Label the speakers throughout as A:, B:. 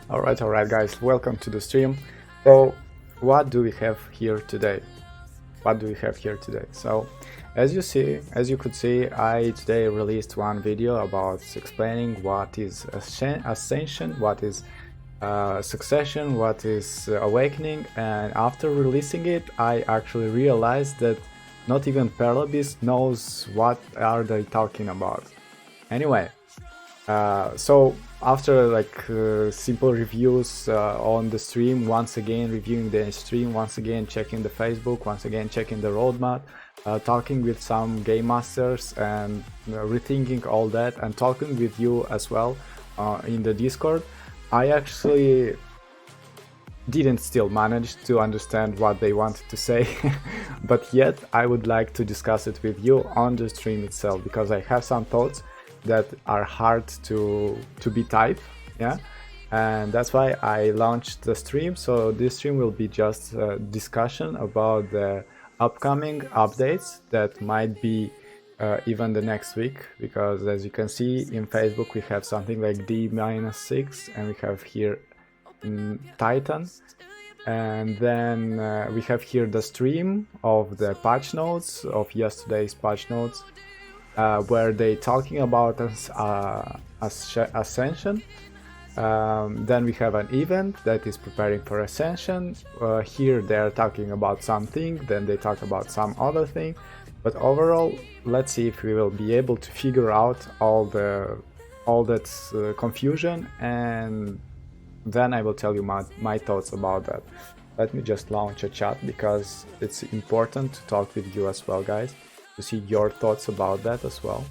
A: Alright guys, welcome to the stream. So what do we have here today? So as you could see, I today released one video about explaining what is Ascension, what is Succession, what is Awakening, and after releasing it I actually realized that not even Perlabis knows what are they talking about. Anyway, so after simple reviews on the stream, once again reviewing the stream, once again checking the Facebook, once again checking the roadmap, talking with some game masters and rethinking all that, and talking with you as well in the Discord, I actually didn't still manage to understand what they wanted to say but yet I would like to discuss it with you on the stream itself, because I have some thoughts that are hard to be typed, yeah, and that's why I launched the stream. So this stream will be just a discussion about the upcoming updates that might be even the next week, because as you can see in Facebook we have something like D-6 and we have here Titan, and then we have here the stream of the patch notes of yesterday's patch notes, where they talking about Ascension. Then we have an event that is preparing for Ascension. Here they are talking about something, then they talk about some other thing, but overall let's see if we will be able to figure out all that confusion, and then I will tell you my thoughts about that. Let me just launch a chat, because it's important to talk with you as well, guys, to see your thoughts about that as well.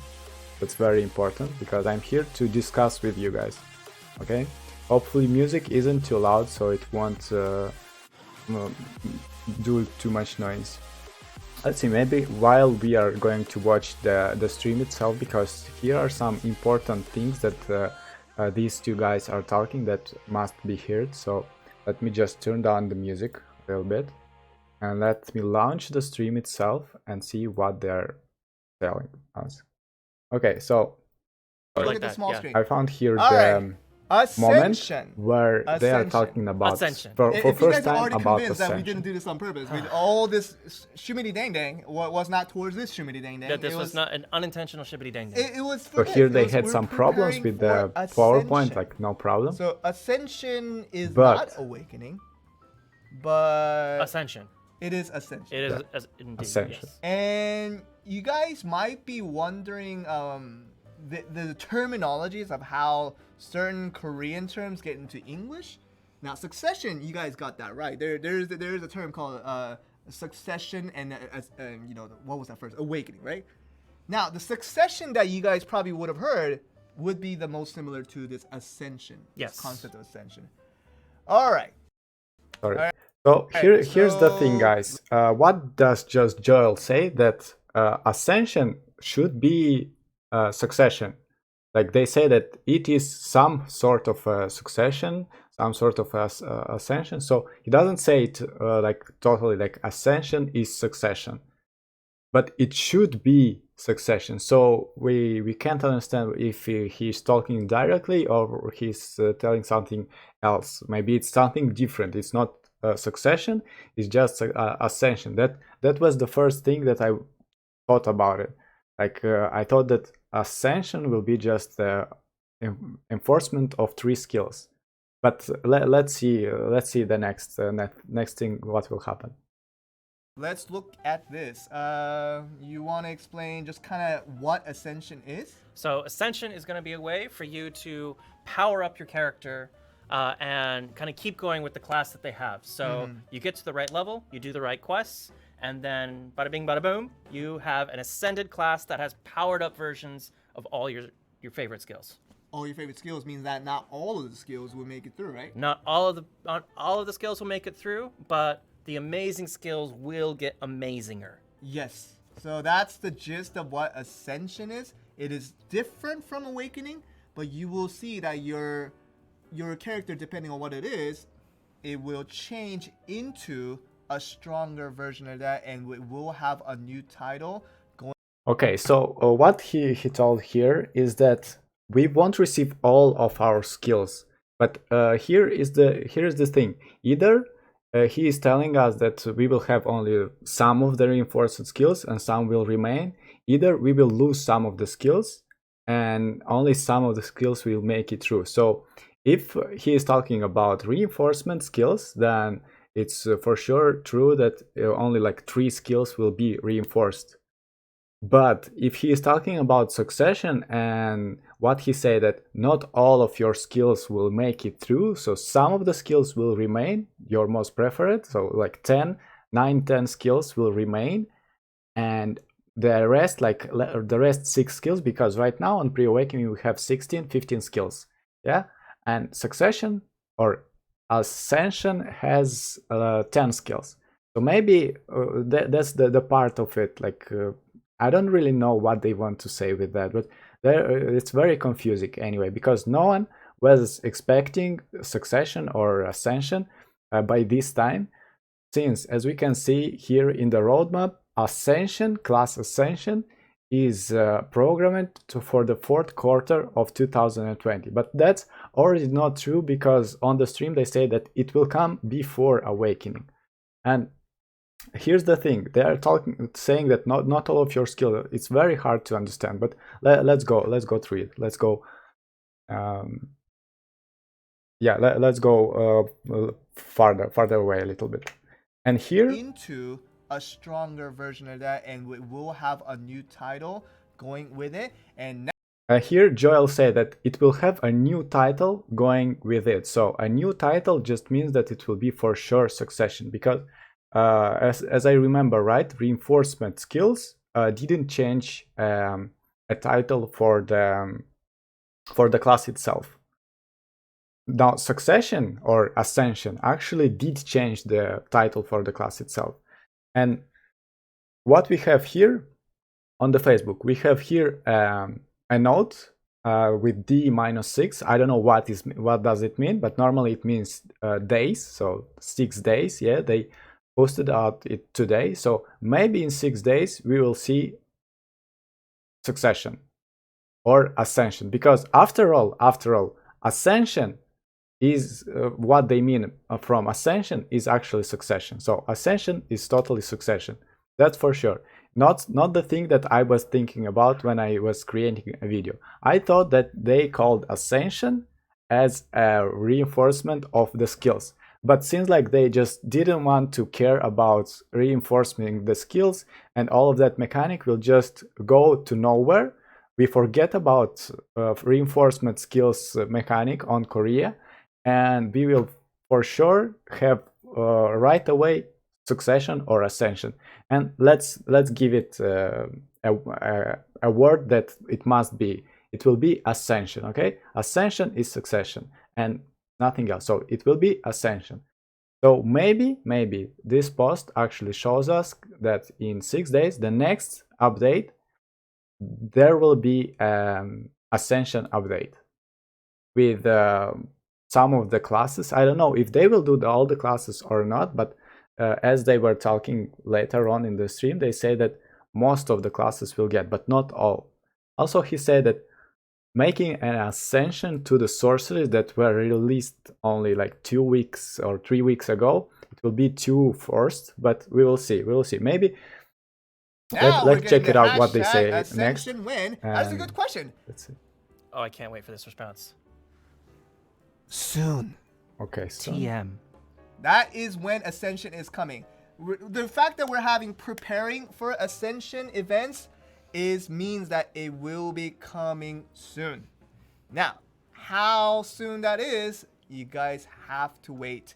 A: That's very important, because I'm here to discuss with you guys. Okay, hopefully music isn't too loud so it won't do too much noise. Let's see, maybe while we are going to watch the stream itself, because here are some important things that these two guys are talking that must be heard. So let me just turn down the music a little bit and let me launch the stream itself and see what they're telling us. Okay, so
B: Look at the small screen.
A: I found here
B: All
A: the
B: right. Ascension.
A: moment where they are talking about
B: Ascension.
A: for
B: If you
A: first
B: guys are
A: time
B: already
A: about
B: convinced that we
A: Ascension.
B: didn't do this on purpose, with all this shimmy dang dang was not towards this shimmy dang dang.
C: That this was not an unintentional shibbity dang dang.
B: It was
A: So
B: for
A: here
B: this.
A: they
B: It was-
A: had
B: we're
A: some problems
B: preparing
A: with the
B: for
A: PowerPoint,
B: Ascension.
A: like no problem.
B: So Ascension is
A: But-
B: not Awakening, but
C: Ascension.
B: it is Ascension.
C: It is indeed.
A: Ascension.
C: Yes.
B: And you guys might be wondering the terminologies of how certain Korean terms get into English. Now, Succession, you guys got that right. There is a term called Succession, and you know, what was that first? Awakening, right? Now, the Succession that you guys probably would have heard would be the most similar to this Ascension.
C: Yes.
B: This concept of Ascension. All right.
A: Sorry.
B: Alright.
A: So
B: Alright,
A: here's the thing,
B: so-
A: guys. What does just Joel say? That Ascension should be Succession. Like they say that it is some sort of a succession, some sort of ascension. So he doesn't say it like totally like Ascension is Succession, but it should be Succession. So we can't understand if he's talking directly or he's telling something else. Maybe it's something different. It's not Succession. It's just Ascension. That was the first thing that I thought about it. Like I thought that Ascension will be just the enforcement of 3 skills, but let's see the next thing what will happen.
B: Let's look at this. You want to explain just kind of what Ascension is?
C: So Ascension is going to be a way for you to power up your character and kind of keep going with the class that they have. So you get to the right level, you do the right quests, and then bada bing, bada boom, you have an ascended class that has powered up versions of all your favorite skills.
B: All your favorite skills means that not all of the skills will make it through, right?
C: Not all of the skills will make it through, but the amazing skills will get amazinger.
B: Yes. So that's the gist of what Ascension is. It is different from Awakening, but you will see that your character, depending on what it is, it will change into a stronger version of that, and it will have a new title
A: Okay, so what he told here is that we won't receive all of our skills, but here is the thing. Either he is telling us that we will have only some of the reinforced skills and some will remain. Either we will lose some of the skills and only some of the skills will make it through. So if he is talking about reinforcement skills, then it's for sure true that only like 3 skills will be reinforced. But if he is talking about succession and what he said that not all of your skills will make it through, so some of the skills will remain, your most preferred, so like 10 skills will remain, and the rest, like the rest 6 skills, because right now on pre-awakening we have 15 skills, yeah, and succession or ascension has 10 skills. So maybe that's the part of it, like I don't really know what they want to say with that, but it's very confusing anyway, because no one was expecting succession or ascension by this time, since as we can see here in the roadmap, ascension, class ascension is programmed for the 4th quarter of 2020. But that's already not true, because on the stream they say that it will come before awakening. And here's the thing, they are saying that not all of your skill, it's very hard to understand, but let's go through it. Let's go let's go farther away a little bit, and here
B: into a stronger version of that, and we will have a new title going with it. And
A: here Joel said that it will have a new title going with it. So a new title just means that it will be for sure succession, because as I remember, right, reinforcement skills didn't change a title for the class itself. Now succession or ascension actually did change the title for the class itself. And what we have here on the Facebook, we have here a note with D-6. I don't know what does it mean, but normally it means days, so 6 days. Yeah, they posted out it today, so maybe in 6 days we will see succession or ascension, because after all ascension is what they mean from ascension is actually succession. So ascension is totally succession, that's for sure. Not the thing that I was thinking about when I was creating a video. I thought that they called ascension as a reinforcement of the skills, but seems like they just didn't want to care about reinforcing the skills, and all of that mechanic will just go to nowhere. We forget about reinforcement skills mechanic on Korea, and we will for sure have right away succession or ascension. And let's give it a word that it must be. It will be ascension. Okay, ascension is succession and nothing else, so it will be ascension. So maybe this post actually shows us that in 6 days, the next update, there will be ascension update with some of the classes. I don't know if they will do all the classes or not, but as they were talking later on in the stream, they say that most of the classes will get, but not all. Also, he said that making an ascension to the sorceries that were released only like 2 weeks or 3 weeks ago, it will be too forced, but we will see. Maybe let's check it out what they say next.
B: Win. That's a good question.
A: Let's see.
C: Oh, I can't wait for this response.
B: Soon.
A: Okay, so
C: TM.
B: That is when Ascension is coming. The fact that we're preparing for Ascension events means that it will be coming soon. Now, how soon that is, you guys have to wait.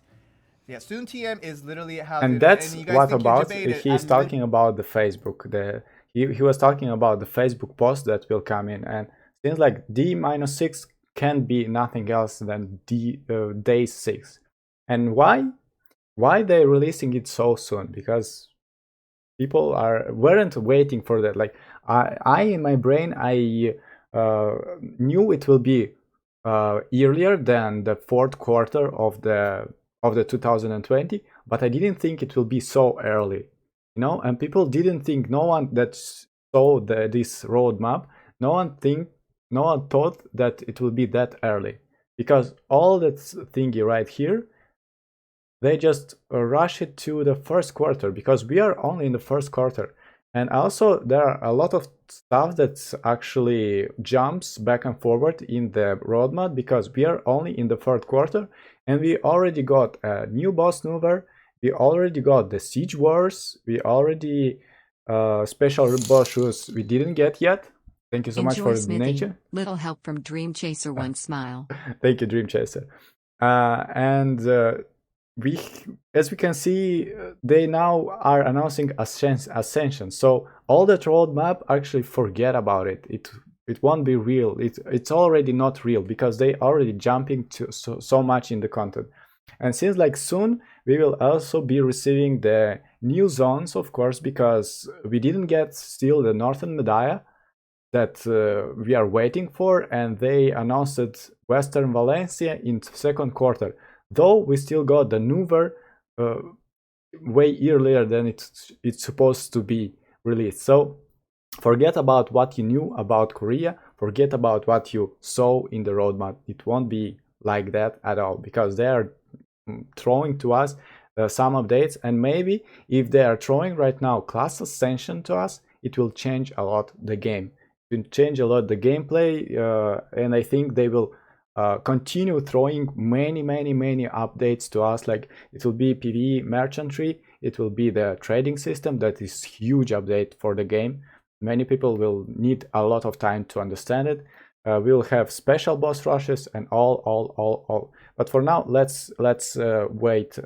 B: Yeah, soon TM is literally how.
A: And that's what about he is talking about the Facebook. He was talking about the Facebook post that will come in, and seems like D-6 can be nothing else than day 6. And why they're releasing it so soon? Because people weren't waiting for that. Like I in my brain, I knew it will be earlier than the 4th quarter of the 2020, but I didn't think it will be so early, and people didn't think, no one that saw this roadmap, no one thought that it will be that early, because all that thingy right here, they just rush it to the first quarter, because we are only in the first quarter. And also there are a lot of stuff that actually jumps back and forward in the roadmap, because we are only in the third quarter and we already got a new boss mover, we already got the siege wars, we already special boss shoes we didn't get yet. Thank you so much for the
D: Smithy.
A: donation.
D: Little help from Dream Chaser, one smile.
A: Thank you, Dream Chaser. We, as we can see, they now are announcing Ascension. So all that roadmap, actually forget about it. It won't be real. It's already not real, because they already jumping to so much in the content. And since like soon we will also be receiving the new zones, of course, because we didn't get still the Northern Medaya that we are waiting for, and they announced Western Valencia in second quarter. Though we still got the Nuver way earlier than it's supposed to be released. So forget about what you knew about Korea, forget about what you saw in the roadmap. It won't be like that at all, because they are throwing to us some updates, and maybe if they are throwing right now class Ascension to us, it will change a lot the game. It will change a lot the gameplay, and I think they will continue throwing many updates to us. Like it will be PvE merchantry, it will be the trading system, that is huge update for the game. Many people will need a lot of time to understand it. We will have special boss rushes and all. But for now, let's wait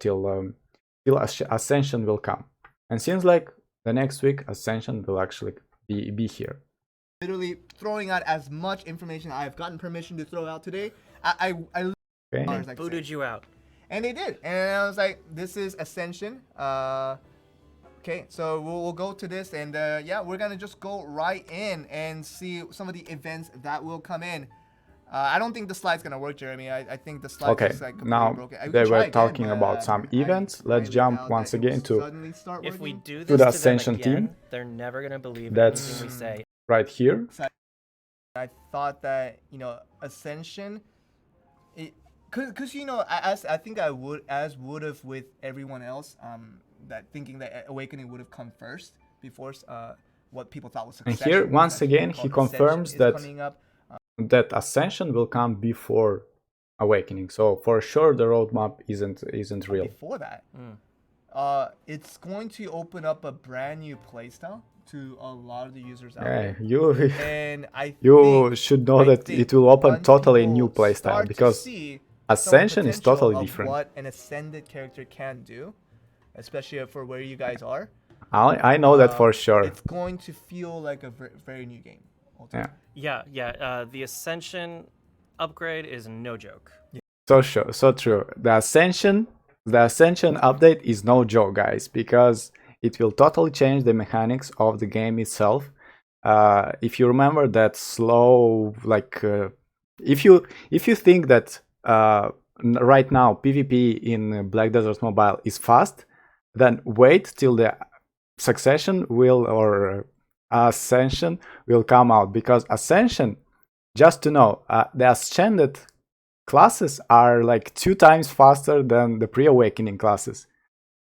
A: till Ascension will come. And seems like the next week Ascension will actually be here.
B: Literally throwing out as much information I've gotten permission to throw out today. I
A: Okay.
C: Booted you out.
B: And they did. And I was like, this is Ascension. Okay, so we'll go to this, and yeah, we're gonna just go right in and see some of the events that will come in. I don't think the slide's gonna work, Jeremy. I think the slide
A: Okay,
B: is like completely
A: now
B: broken.
A: they were talking about some events. Let's jump once again to
C: If we do
A: to
C: this
A: the
C: to
A: Ascension
C: them again,
A: team.
C: they're never gonna believe
A: That's
C: anything we say.
A: right here.
B: I thought that, you know, Ascension, because you know, as I think I would have with everyone else, that thinking that Awakening would have come first before what people thought was
A: And
B: Succession.
A: here, once again, he confirms that that Ascension will come before Awakening. So for sure, the roadmap isn't real.
B: Before that, it's going to open up a brand new playstyle to a lot of the users out there. And
A: you should know that it will open totally new playstyle, because Ascension is totally different.
B: What an ascended character can do, especially for where you guys are.
A: I know that for sure.
B: It's going to feel like a very new game.
C: Yeah. The Ascension upgrade is no joke.
A: So true. The Ascension update is no joke, guys, because it will totally change the mechanics of the game itself. If you remember that slow, like if you think that right now PvP in Black Desert Mobile is fast, then wait till the Succession or Ascension will come out, because Ascension, just to know, the Ascended classes are like 2 times faster than the pre-Awakening classes.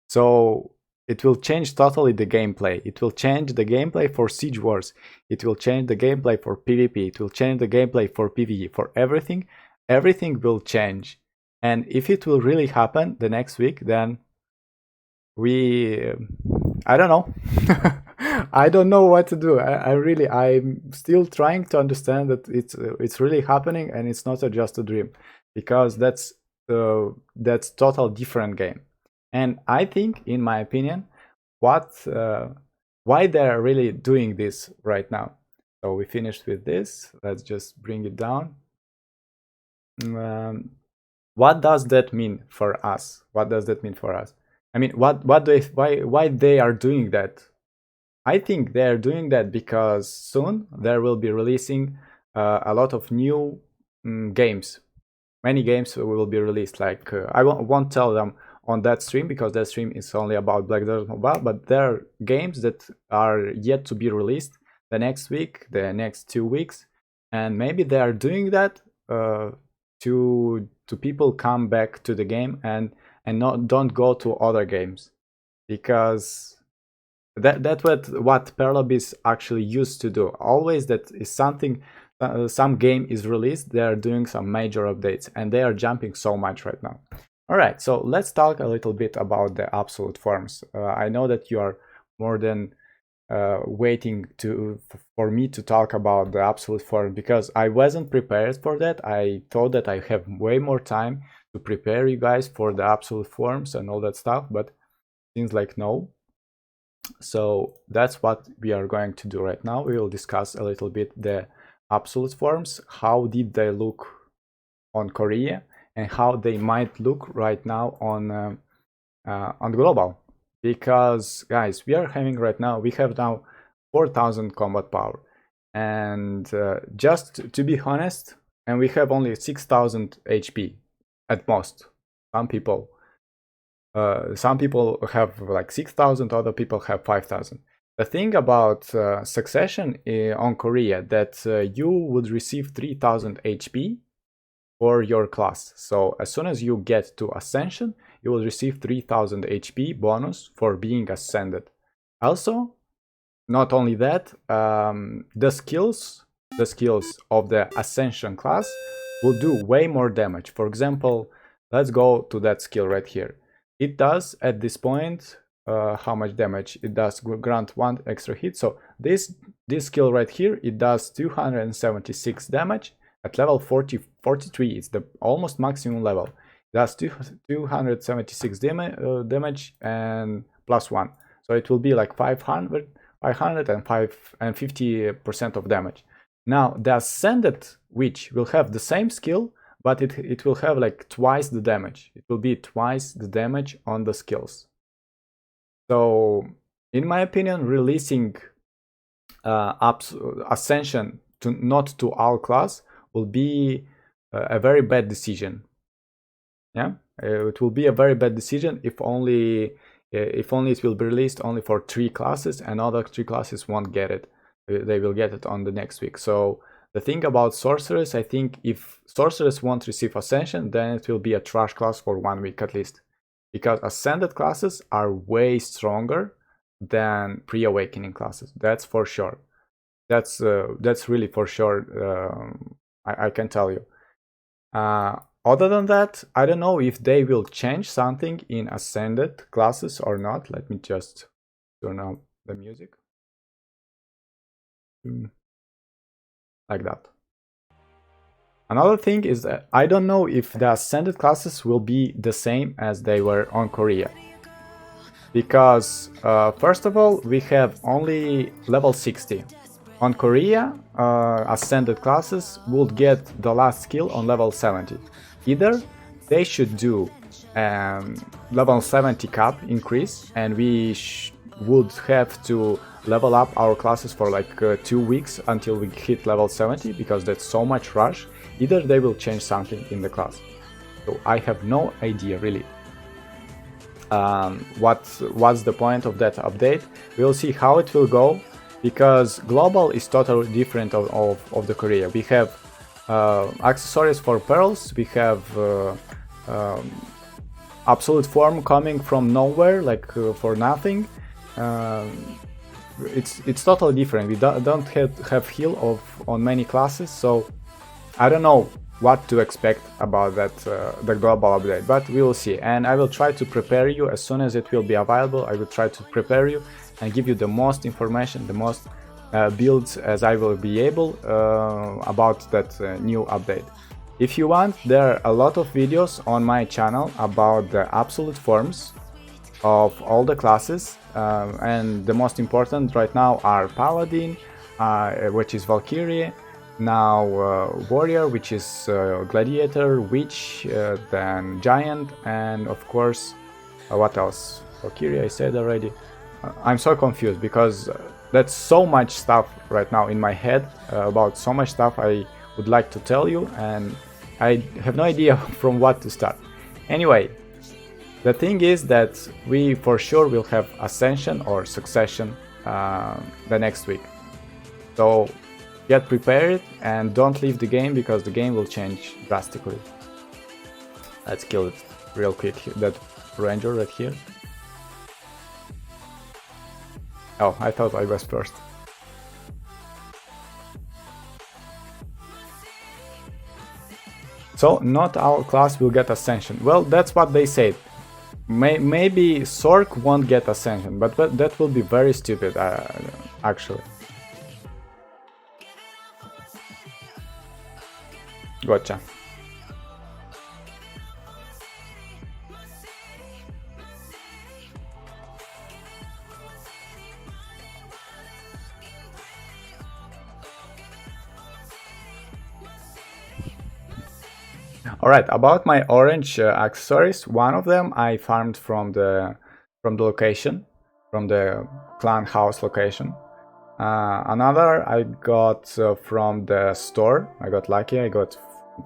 A: So it will change totally the gameplay. It will change the gameplay for Siege Wars. It will change the gameplay for PvP. It will change the gameplay for PvE. For everything, everything will change. And if it will really happen the next week, then I don't know. I don't know what to do. I'm still trying to understand that it's really happening, and it's not just a dream, because that's total different game. And I think, in my opinion, why they're really doing this right now. So we finished with this. Let's just bring it down. What does that mean for us? What does that mean for us? I mean, why they are doing that? I think they are doing that because soon there will be releasing a lot of new games. Many games will be released. Like I won't tell them on that stream, because that stream is only about Black Desert Mobile, but there are games that are yet to be released the next week, the next 2 weeks, and maybe they are doing that to people come back to the game and don't go to other games, because that's what Paralabis actually used to do. Always that is something, some game is released, they are doing some major updates, and they are jumping so much right now. All right, so let's talk a little bit about the absolute forms. I know that you are more than waiting for me to talk about the absolute form, because I wasn't prepared for that. I thought that I have way more time to prepare you guys for the absolute forms and all that stuff, but seems like no. So that's what we are going to do right now. We will discuss a little bit the absolute forms, how did they look on Korea, and how they might look right now on global. Because guys, we have now 4,000 combat power, and just to be honest, and we have only 6,000 HP at most. Some people have like 6,000, other people have 5,000. The thing about Succession on Korea, that you would receive 3,000 HP for your class. So as soon as you get to Ascension, you will receive 3,000 HP bonus for being ascended. Also, not only that, the skills of the Ascension class will do way more damage. For example, let's go to that skill right here. It does at this point how much damage it does? Grant 1 extra hit. So this skill right here, it does 276 damage at level 43. It's the almost maximum level. It does 276 damage and plus 1. So it will be like 500 and 50% of damage. Now the Ascended Witch will have the same skill, but it will have like twice the damage. It will be twice the damage on the skills. So in my opinion, releasing Ascension not to all class will be a very bad decision. Yeah, it will be a very bad decision if only it will be released only for 3 classes, and other 3 classes won't get it. They will get it on the next week. So the thing about Sorceress, I think if Sorceress won't receive Ascension, then it will be a trash class for 1 week at least. Because Ascended classes are way stronger than pre-awakening classes. That's for sure. That's really for sure. I can tell you. Other than that, I don't know if they will change something in Ascended classes or not. Let me just turn on the music. Like that. Another thing is that I don't know if the Ascended classes will be the same as they were on Korea. Because first of all, we have only level 60. On Korea, Ascended classes would get the last skill on level 70. Either they should do level 70 cap increase, and we would have to level up our classes for like 2 weeks until we hit level 70, because that's so much rush. Either they will change something in the class. So I have no idea really what's the point of that update. We'll see how it will go, because global is totally different of the Korea. We have accessories for pearls, we have absolute form coming from nowhere, like for nothing. It's totally different. We don't have heal on many classes, so I don't know what to expect about that the global update, but we will see. And I will try to prepare you as soon as it will be available. I will try to prepare you and give you the most information, the most builds as I will be able about that new update. If you want, there are a lot of videos on my channel about the absolute forms of all the classes, and the most important right now are Paladin, which is Valkyrie, now Warrior, which is Gladiator, Witch, then Giant, and of course what else? Valkyrie I said already. I'm so confused because that's so much stuff right now in my head, about so much stuff I would like to tell you, and I have no idea from what to start. Anyway, The thing is that we for sure will have Ascension or Succession the next week. So get prepared and don't leave the game because the game will change drastically. Let's kill it real quick, that ranger right here. Oh, I thought I was first. So not our class will get Ascension. Well, that's what they said. Maybe Sork won't get Ascension, but that will be very stupid, actually. Gotcha. Alright, about my orange accessories, one of them I farmed from the location, from the clan house location. Another I got from the store. I got lucky, I got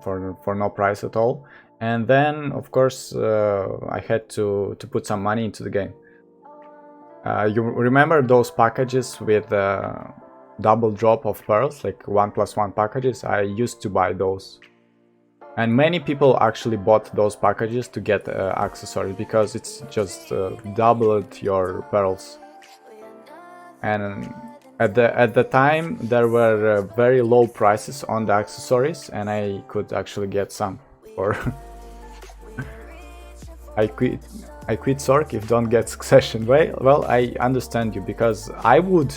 A: for no price at all. And then, of course, I had to put some money into the game. You remember those packages with double drop of pearls, like 1+1 packages? I used to buy those. And many people actually bought those packages to get accessories because it's just doubled your pearls. And at the time there were very low prices on the accessories, and I could actually get some. Or I quit Sork if don't get Succession. Well, I understand you, because I would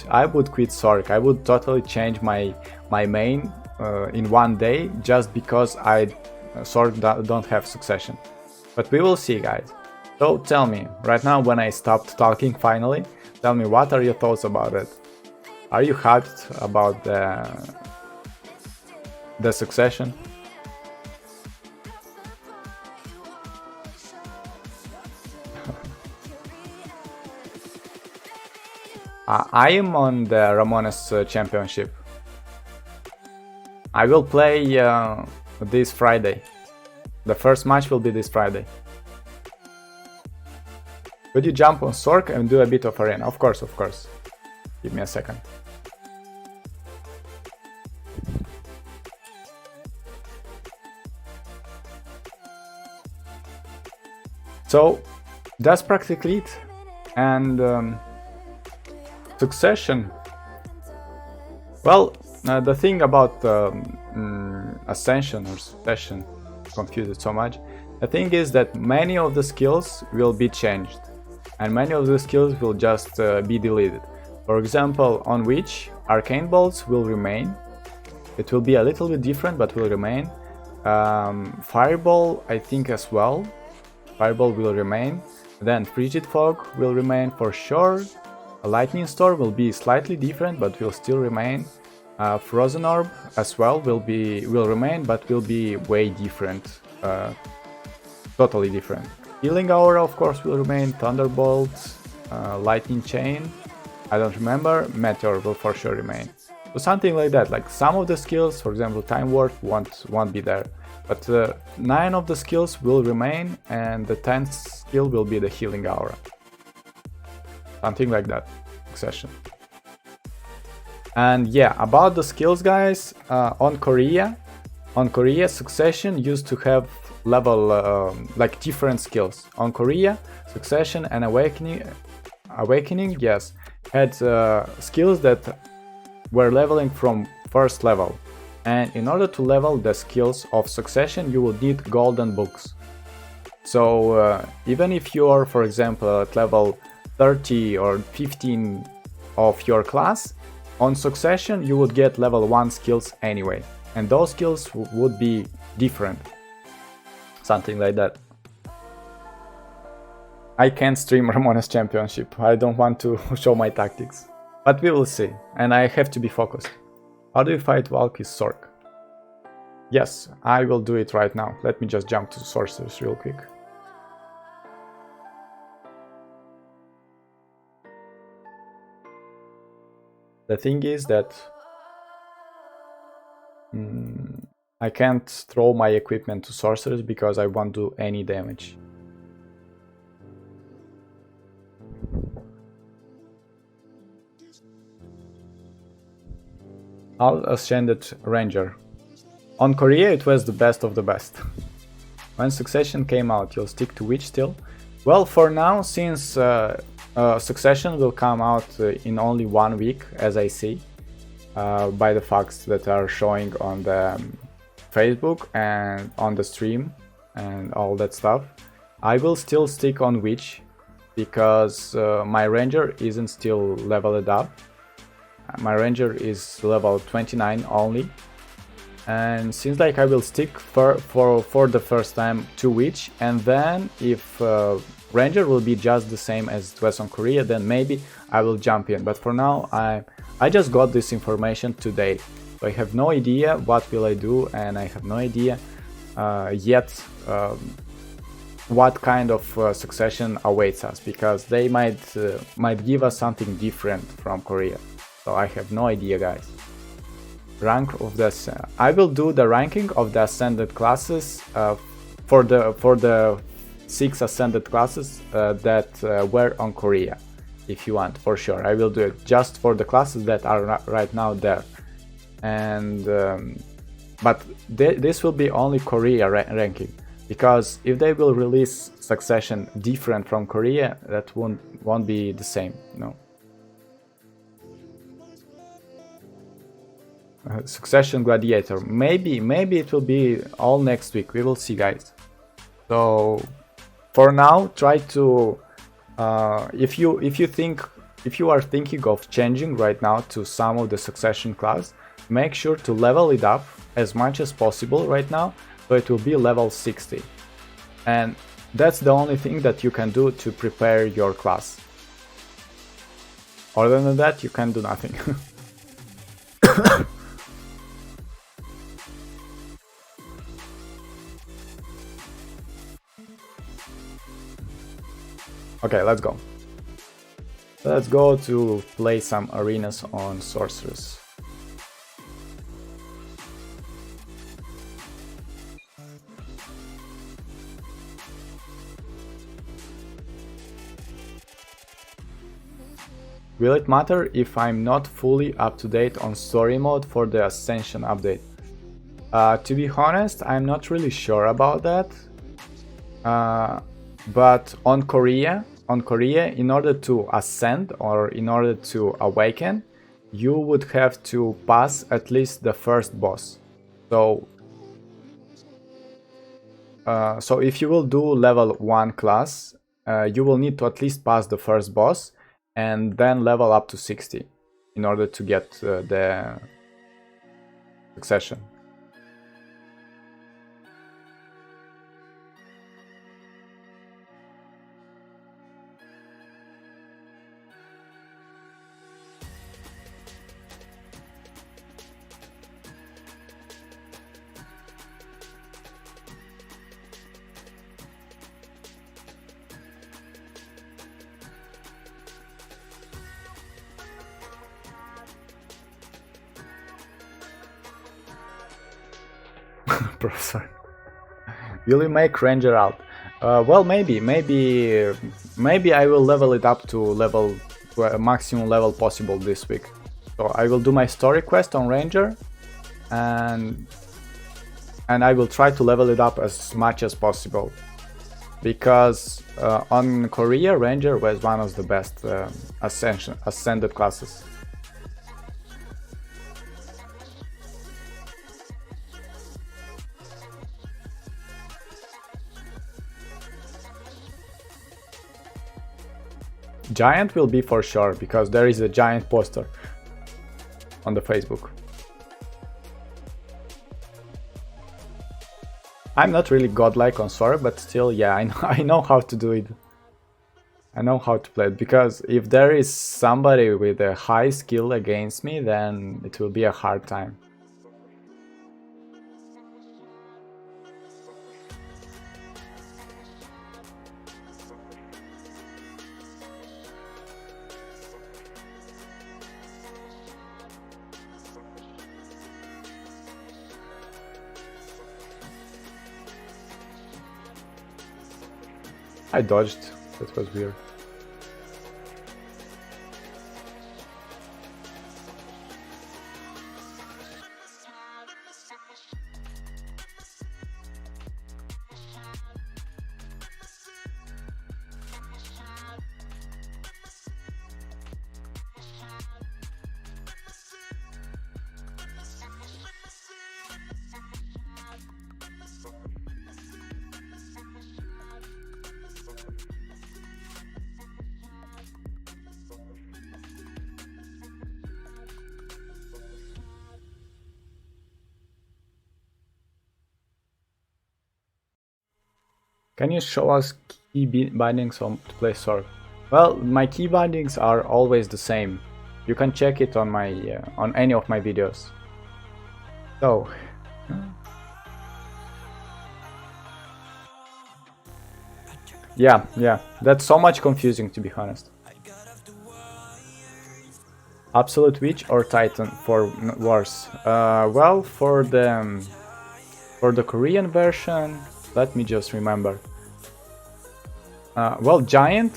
A: quit Sork. I would totally change my main in one day just because Sork don't have Succession. But we will see, guys. So tell me, right now when I stopped talking finally, tell me, what are your thoughts about it? Are you hyped about the Succession? I am on the Ramones Championship. I will play this Friday. The first match will be this Friday. Could you jump on Sork and do a bit of arena? Of course, of course. Give me a second. So that's practically it. And Succession. Well, the thing about Ascension or Succession, confused it so much. The thing is that many of the skills will be changed, and many of the skills will just be deleted. For example, on Witch, Arcane Bolts will remain. It will be a little bit different, but will remain. Fireball, I think as well. Fireball will remain. Then Frigid Fog will remain for sure. A Lightning Storm will be slightly different, but will still remain. Frozen Orb as well will remain, but will be way different. Totally different. Healing Aura, of course, will remain. Thunderbolt, Lightning Chain, I don't remember. Meteor will for sure remain. So something like that. Like some of the skills, for example, Time Warp won't be there. But 9 of the skills will remain, and the 10th skill will be the Healing Aura. Something like that. Succession. And yeah, about the skills, guys, on Korea, Succession used to have level like different skills. On Korea, Succession and Awakening, yes, had skills that were leveling from first level. And in order to level the skills of Succession, you would need golden books. So even if you are, for example, at level 30 or 15 of your class, on Succession you would get level 1 skills anyway, and those skills would be different. Something like that. I can't stream Ramones Championship, I don't want to show my tactics. But we will see, and I have to be focused. How do you fight Valky's Sork? Yes, I will do it right now. Let me just jump to Sorcerers real quick. The thing is that I can't throw my equipment to sorcerers because I won't do any damage. Ascended Ranger. On Korea it was the best of the best. When Succession came out, you'll stick to which still? Well, for now, since Succession will come out in only 1 week, as I see, by the facts that are showing on the Facebook and on the stream and all that stuff, I will still stick on Witch because my Ranger isn't still leveled up. My Ranger is level 29 only, and seems like I will stick for the first time to Witch, and then if Ranger will be just the same as it was on Korea, then maybe I will jump in. But for now, I just got this information today, so I have no idea what will I do, and I have no idea yet what kind of succession awaits us, because they might give us something different from Korea. So I have no idea, guys. Rank of the I will do the ranking of the ascended classes for the 6 ascended classes that were on Korea. If you want, for sure, I will do it just for the classes that are right now there. And but this will be only Korea ranking, because if they will release Succession different from Korea, that won't be the same, you know. Succession Gladiator, maybe it will be all next week. We will see, guys. So for now, try to if you are thinking of changing right now to some of the Succession class, make sure to level it up as much as possible right now, so it will be level 60, and that's the only thing that you can do to prepare your class. Other than that, you can do nothing. Okay, let's go. Let's go to play some arenas on Sorceress. Will it matter if I'm not fully up to date on story mode for the Ascension update? To be honest, I'm not really sure about that. But on Korea, in order to ascend or in order to awaken, you would have to pass at least the first boss. So if you will do level 1 class, you will need to at least pass the first boss and then level up to 60 in order to get the succession. Professor, will you make Ranger out? Well, maybe I will level it up to maximum level possible this week. So I will do my story quest on Ranger, and I will try to level it up as much as possible, because on Korea, Ranger was one of the best ascended classes. Giant will be for sure, because there is a giant poster on the Facebook. I'm not really godlike on Sword, but still, yeah, I know how to do it. I know how to play it, because if there is somebody with a high skill against me, then it will be a hard time. I dodged. That was weird. Can you show us key bindings on to play Sork? Well, my key bindings are always the same. You can check it on my on any of my videos. So. Yeah, that's so much confusing, to be honest. Absolute Witch or Titan for Wars? Well, for the Korean version, let me just remember. Well, Giant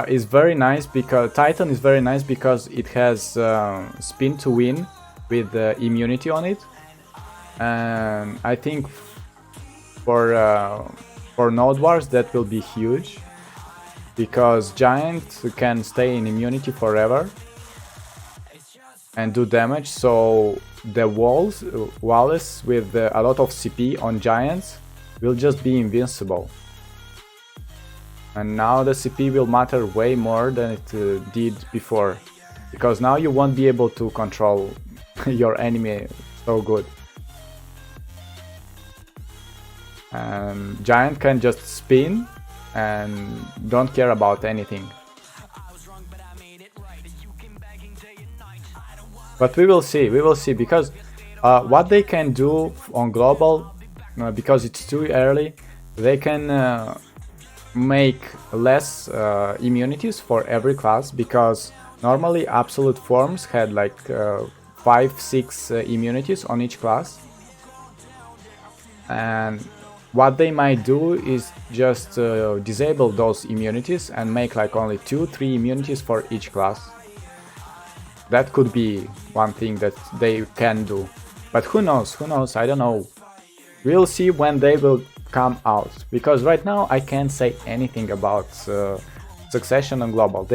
A: is very nice because Titan is very nice because it has spin to win with immunity on it, and I think for Node Wars that will be huge because Giant can stay in immunity forever and do damage, so the Wallace with a lot of CP on Giants will just be invincible. And now the CP will matter way more than it did before, because now you won't be able to control your enemy so good. And Giant can just spin and don't care about anything. But we will see, because what they can do on global, because it's too early, they can make less immunities for every class, because normally absolute forms had like 5-6 immunities on each class, and what they might do is just disable those immunities and make like only 2-3 immunities for each class. That could be one thing that they can do, but who knows, I don't know. We'll see when they will come out, because right now I can't say anything about Succession and Global.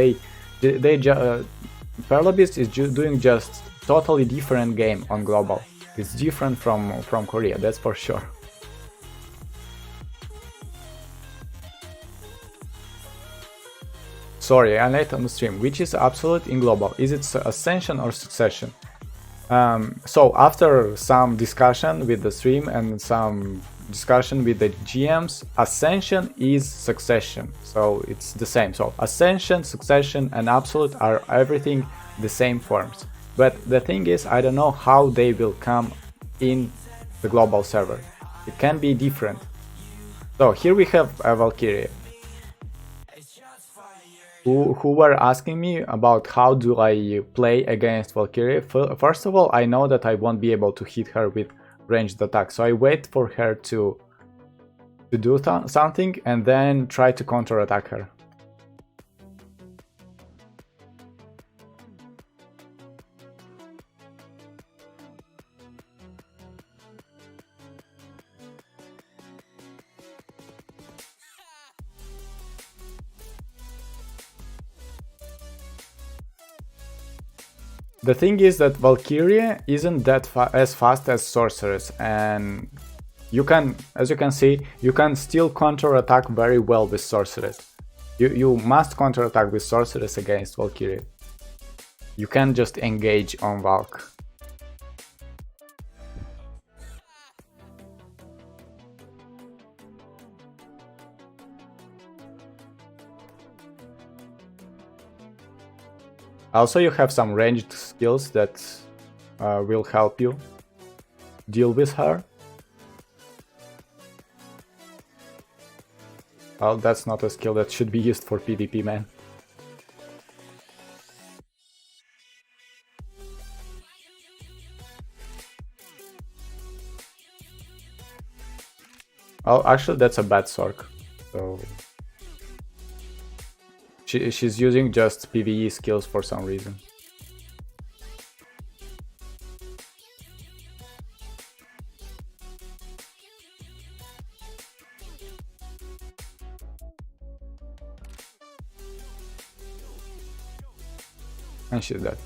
A: Paralabist is doing just totally different game on Global. It's different from Korea, that's for sure. Sorry, I'm late on the stream. Which is absolute in Global? Is it Ascension or Succession? So after some discussion with the stream and some discussion with the GMs, Ascension is Succession, so it's the same. So Ascension, Succession and Absolute are everything the same forms. But the thing is, I don't know how they will come in the global server. It can be different. So here we have a Valkyrie. Who were asking me about how do I play against Valkyrie. First of all, I know that I won't be able to hit her with ranged attack, so I wait for her to do something and then try to counter-attack her. The thing is that Valkyrie isn't that as fast as Sorceress, and you can, as you can see, you can still counter-attack very well with Sorceress. You must counter-attack with Sorceress against Valkyrie. You can't just engage on Valk. Also, you have some ranged skills that will help you deal with her. Well, that's not a skill that should be used for PvP, man. Oh, actually, that's a bad Sork. So she's using just PvE skills for some reason. And she's dead.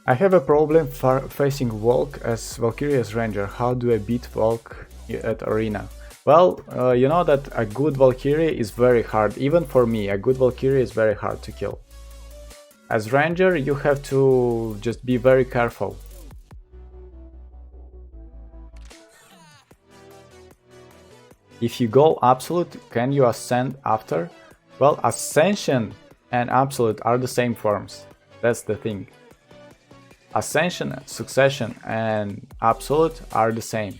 A: I have a problem facing Volk as Valkyrie as Ranger. How do I beat Volk at Arena? Well, you know that a good Valkyrie is very hard. Even for me, a good Valkyrie is very hard to kill. As Ranger, you have to just be very careful. If you go absolute, can you ascend after? Well, ascension and absolute are the same forms. That's the thing. Ascension, succession, and absolute are the same.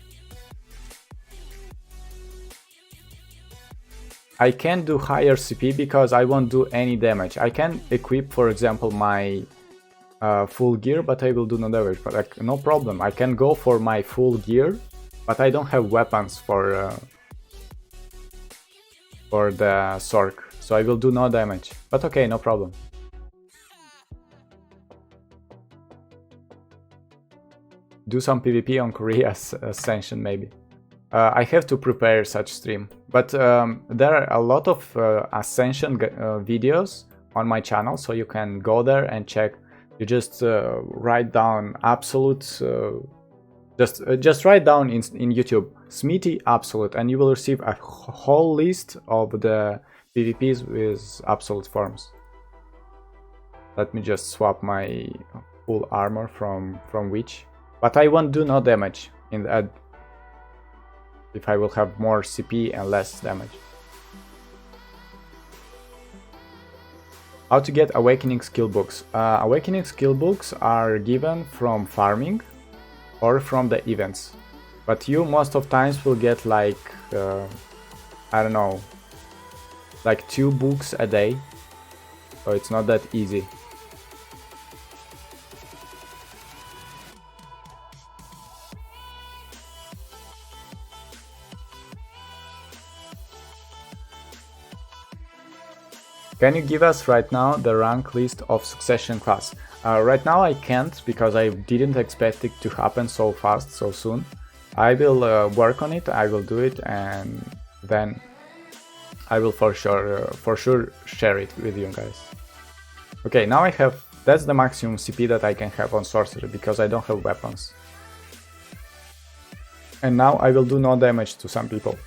A: I can't do higher CP because I won't do any damage. I can equip, for example, my full gear, but I will do no damage. But like, no problem. I can go for my full gear, but I don't have weapons for the Sork, so I will do no damage. But okay, no problem. Do some PvP on Korea's Ascension maybe. I have to prepare such stream, but there are a lot of Ascension videos on my channel, so you can go there and check. You just write down absolute, just write down in YouTube Smithy absolute, and you will receive a whole list of the PvPs with absolute forms. Let me just swap my full armor from Witch. But I won't do no damage in the ad if I will have more CP and less damage. How to get Awakening skill books? Awakening skill books are given from farming or from the events. But you most of times will get like, I don't know, like 2 books a day. So it's not that easy. Can you give us right now the rank list of Succession class? Right now I can't, because I didn't expect it to happen so fast, so soon. I will work on it, I will do it, and then I will for sure share it with you guys. Okay, now I have, that's the maximum CP that I can have on Sorcery, because I don't have weapons. And now I will do no damage to some people.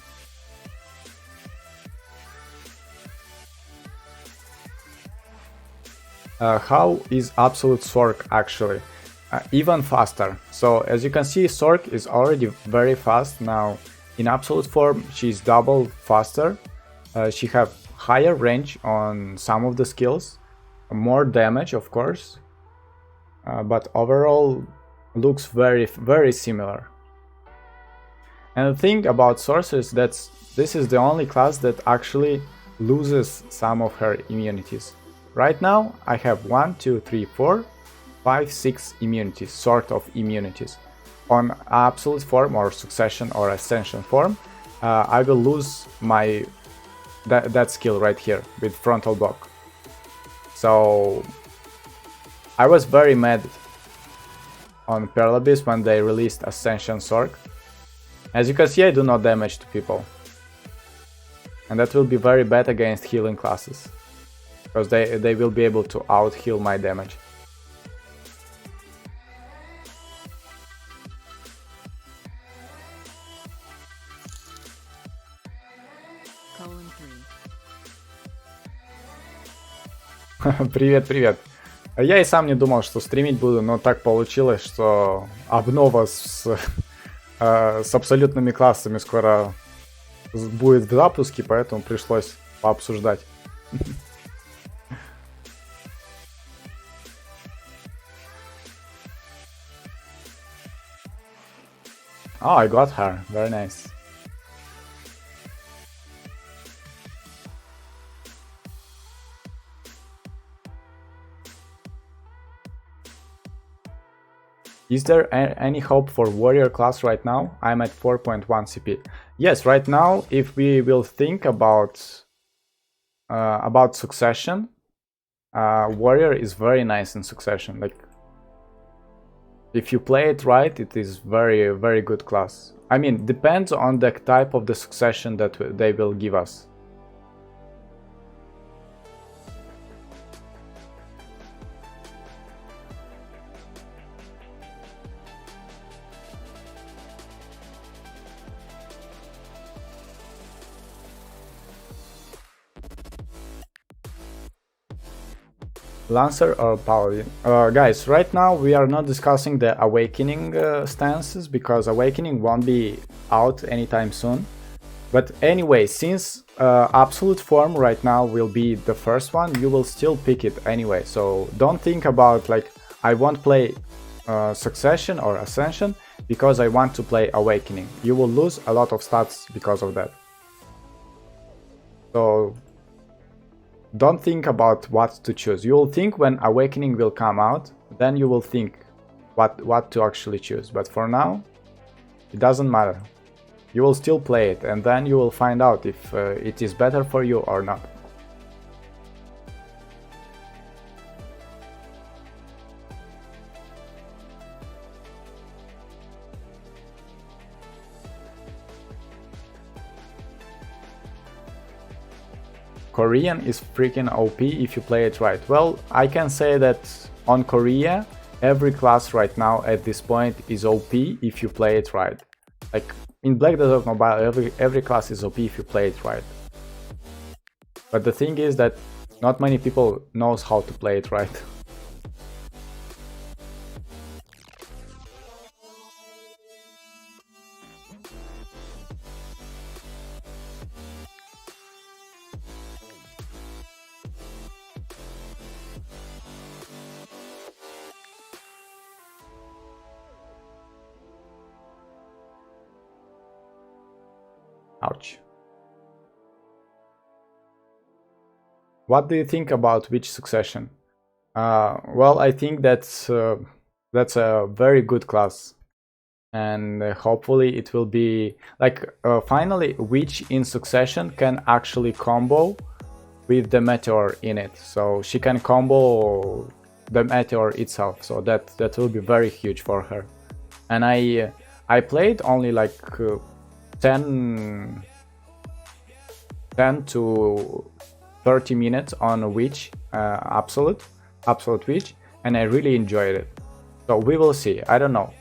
A: How is Absolute Sork actually? Even faster. So as you can see, Sork is already very fast now. In Absolute form, she's double faster. She have higher range on some of the skills, more damage of course, but overall looks very similar. And the thing about Sorcerer is that this is the only class that actually loses some of her immunities. Right now I have 1, 2, 3, 4, 5, 6 immunities, sort of immunities. On Absolute form or Succession or Ascension form, I will lose my that skill right here with Frontal Block. So I was very mad on Pearl Abyss when they released Ascension Sork. As you can see, I do no damage to people. And that will be very bad against healing classes, because they will be able to out-heal my damage. Привет. Я и сам не думал, что стримить буду, но так получилось, что обнова с абсолютными классами скоро будет в запуске, поэтому пришлось пообсуждать. Oh, I got her. Very nice. Is there any hope for warrior class right now? I'm at 4.1 CP. Yes, right now, if we will think about Succession, warrior is very nice in Succession. Like, if you play it right, it is very good class. I mean, depends on the type of the Succession that they will give us. Lancer or Paladin? Guys, right now we are not discussing the Awakening stances, because Awakening won't be out anytime soon. But anyway, since absolute form right now will be the first one, you will still pick it anyway. So don't think about like, I won't play Succession or Ascension because I want to play Awakening. You will lose a lot of stats because of that. So don't think about what to choose. You will think when Awakening will come out, then you will think what to actually choose. But for now, it doesn't matter. You will still play it, and then you will find out if it is better for you or not. Korean is freaking OP if you play it right. Well, I can say that on Korea, every class right now at this point is OP if you play it right. Like in Black Desert Mobile, every class is OP if you play it right. But the thing is that not many people knows how to play it right. Ouch. What do you think about Witch Succession? Well, I think that's a very good class, and hopefully it will be like finally Witch in Succession can actually combo with the Meteor in it, so she can combo the Meteor itself. So that will be very huge for her. And I played only like 10 to 30 minutes on Witch, absolute Witch, and I really enjoyed it. So we will see, I don't know.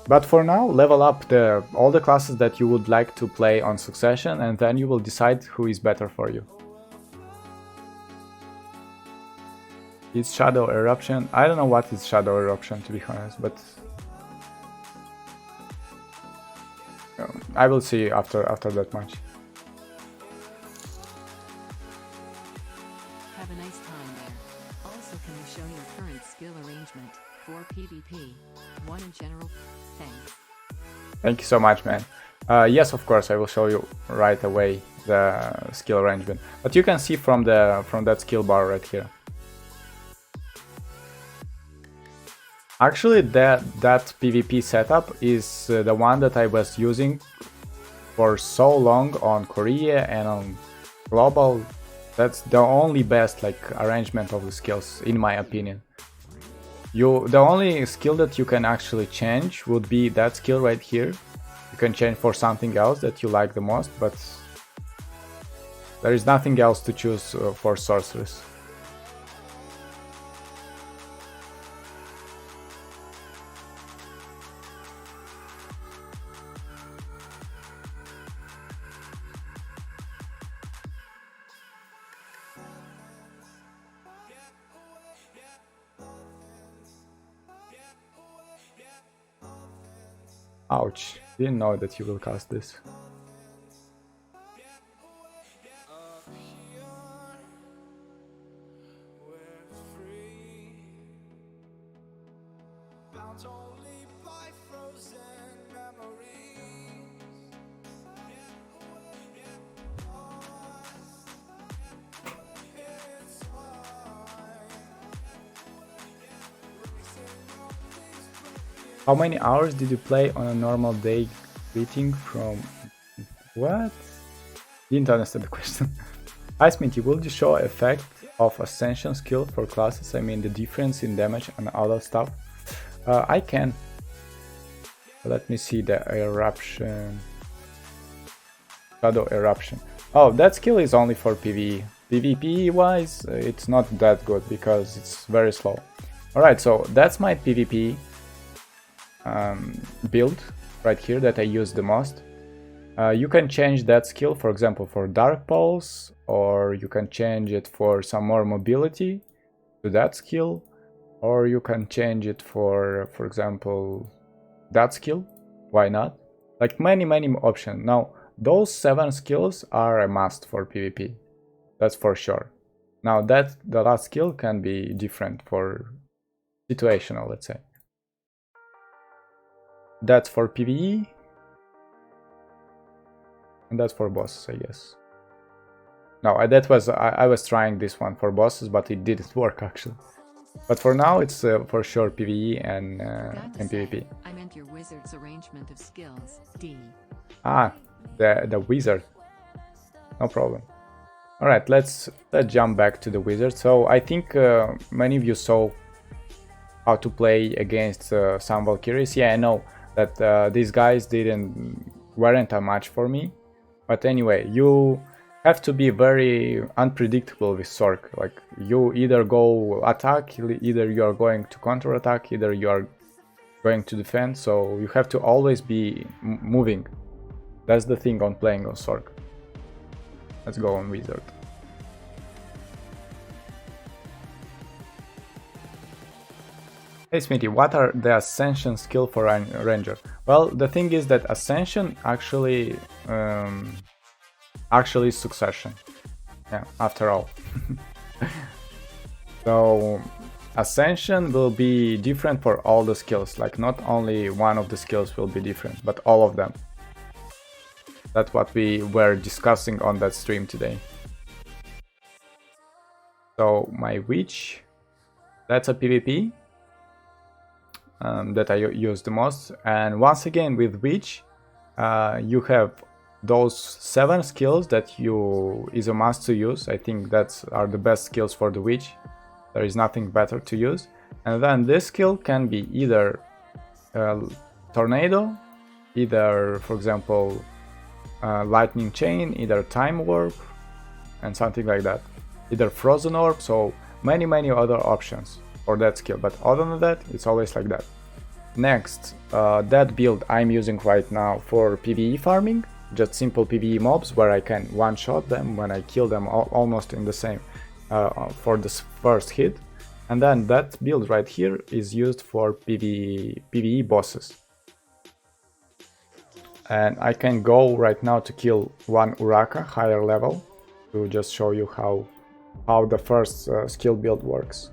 A: But for now, level up all the classes that you would like to play on Succession, and then you will decide who is better for you. Is Shadow Eruption? I don't know what is Shadow Eruption, to be honest, but I will see after that match.
D: Have a nice time there. Also, can you show your current skill arrangement for PvP? One in general. Thanks.
A: Thank you so much, man. Yes, of course, I will show you right away the skill arrangement. But you can see from that skill bar right here. Actually, that PvP setup is the one that I was using for so long on Korea and on global. That's the only best like arrangement of the skills, in my opinion. The only skill that you can actually change would be that skill right here. You can change for something else that you like the most, but there is nothing else to choose for Sorceress. Ouch, didn't know that you will cast this. How many hours did you play on a normal day greeting from... What? Didn't understand the question. Hi Smithy, will you show effect of Ascension skill for classes? I mean the difference in damage and all that stuff. I can. Let me see the eruption. Shadow eruption. Oh, that skill is only for PvE. PvP wise, it's not that good because it's very slow. Alright, so that's my PvP build right here that I use the most. You can change that skill, for example, for Dark Pulse, or you can change it for some more mobility to that skill, or you can change it for example, that skill. Why not? Like many options. Now, those 7 skills are a must for PvP. That's for sure. Now that the last skill can be different for situational, let's say. That's for PvE. And that's for bosses, I guess. No, that was I was trying this one for bosses, but it didn't work actually. But for now, it's for sure PvE and PvP.
D: I meant your wizard's arrangement of skills. D.
A: Ah, the wizard. No problem. All right, let's jump back to the wizard. So I think many of you saw how to play against some Valkyries. Yeah, I know that these guys weren't a match for me. But anyway, you have to be very unpredictable with Sork. Like, you either go attack, either you are going to counter attack, either you are going to defend. So you have to always be moving. That's the thing on playing on Sork. Let's go on wizard. Hey Smithy, what are the Ascension skill for Ranger? Well, the thing is that Ascension actually is Succession. Yeah, after all. So Ascension will be different for all the skills. Like, not only one of the skills will be different, but all of them. That's what we were discussing on that stream today. So my witch, that's a PvP that I use the most. And once again, with witch, you have those 7 skills that is a must to use. I think are the best skills for the witch. There is nothing better to use. And then this skill can be either tornado, either, for example, lightning chain, either time warp, and something like that. Either frozen orb, so many other options for that skill. But other than that, it's always like that. Next, that build I'm using right now for PvE farming, just simple PvE mobs where I can one-shot them when I kill them almost in the same for the first hit. And then that build right here is used for PvE bosses. And I can go right now to kill one Uraka, higher level, to just show you how the first skill build works.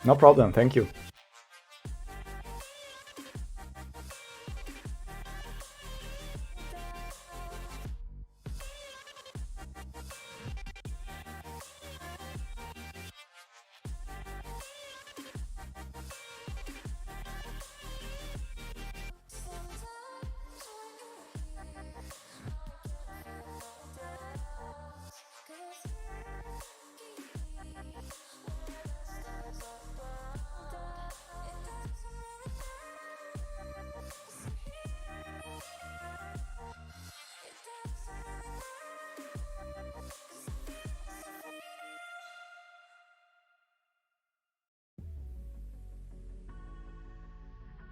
A: No problem, thank you.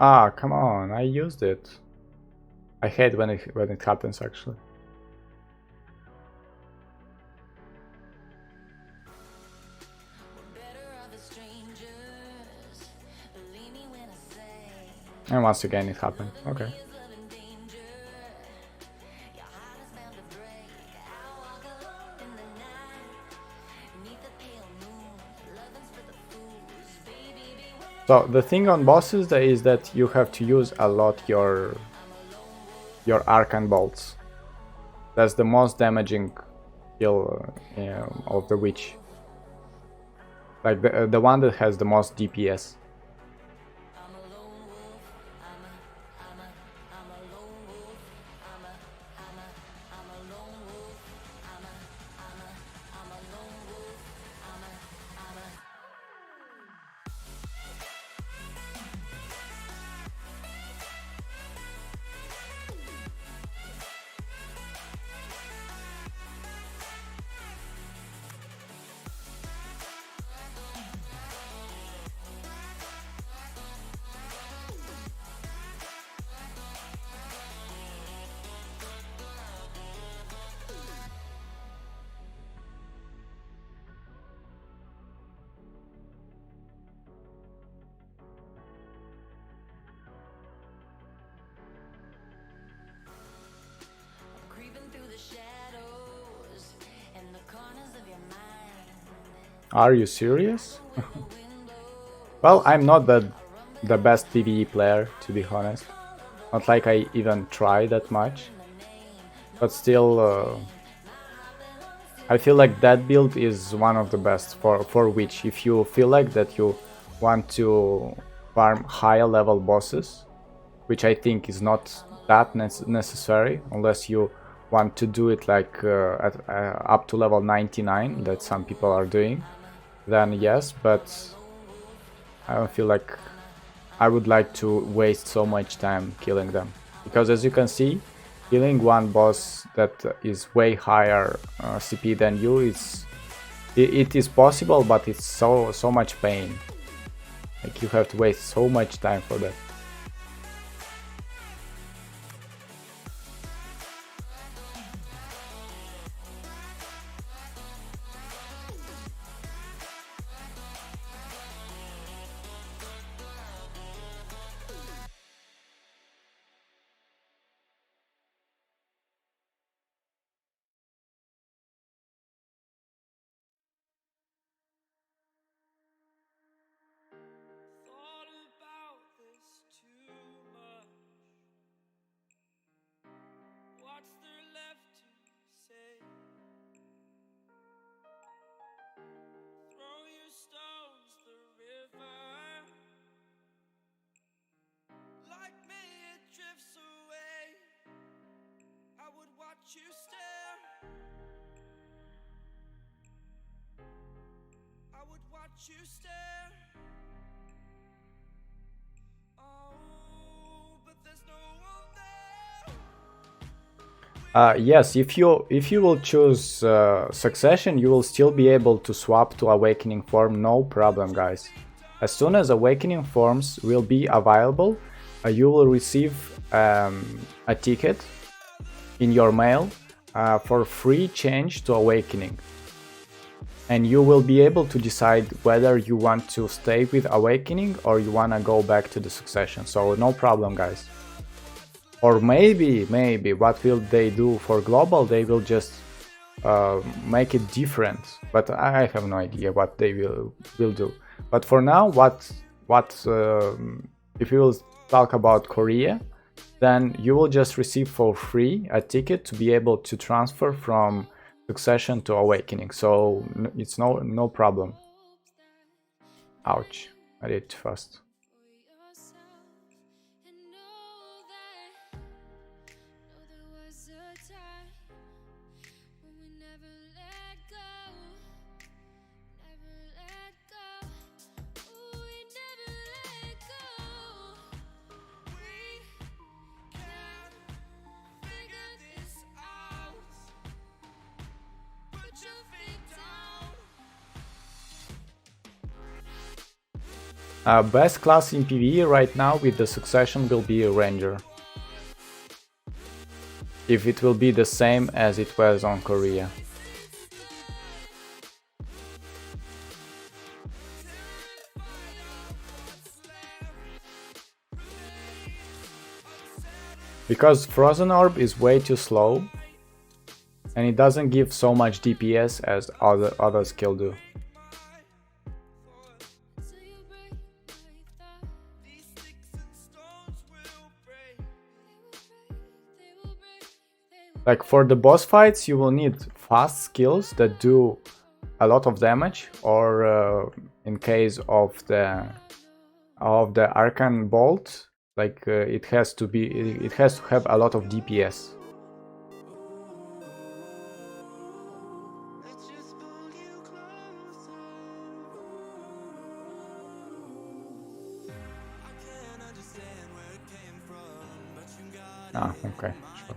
A: Ah, come on, I used it. I hate when it happens, actually. And once again it happened. Okay. So the thing on bosses is that you have to use a lot your Arcane Bolts. That's the most damaging skill of the witch. Like the one that has the most DPS. Are you serious? Well, I'm not the best PvE player, to be honest. Not like I even try that much. But still, I feel like that build is one of the best for which, if you feel like that you want to farm higher level bosses, which I think is not that necessary unless you want to do it like up to level 99 that some people are doing, then yes, but I don't feel like I would like to waste so much time killing them, because as you can see, killing one boss that is way higher CP than you it is possible, but it's so much pain. Like you have to waste so much time for that.
E: Thought about this too much. What's there left to say? Throw your stones the river. Like me, it drifts away. I would watch you stare. I would watch you stare. Oh, but there's no one there.
A: Yes, if you will choose Succession, you will still be able to swap to Awakening form, no problem, guys. As soon as Awakening forms will be available, you will receive a ticket in your mail for free change to Awakening. And you will be able to decide whether you want to stay with Awakening or you want to go back to the Succession. So no problem, guys. Or maybe what will they do for global? They will just make it different. But I have no idea what they will do. But for now, if you will talk about Korea, then you will just receive for free a ticket to be able to transfer from Succession to Awakening, so it's no problem. Ouch, I did it fast. Best class in PvE right now with the Succession will be a Ranger. If it will be the same as it was on Korea. Because Frozen Orb is way too slow and it doesn't give so much DPS as other skill do. Like for the boss fights, you will need fast skills that do a lot of damage, or in case of the Arcane Bolt, like it has to have a lot of DPS. Ah, okay, sure.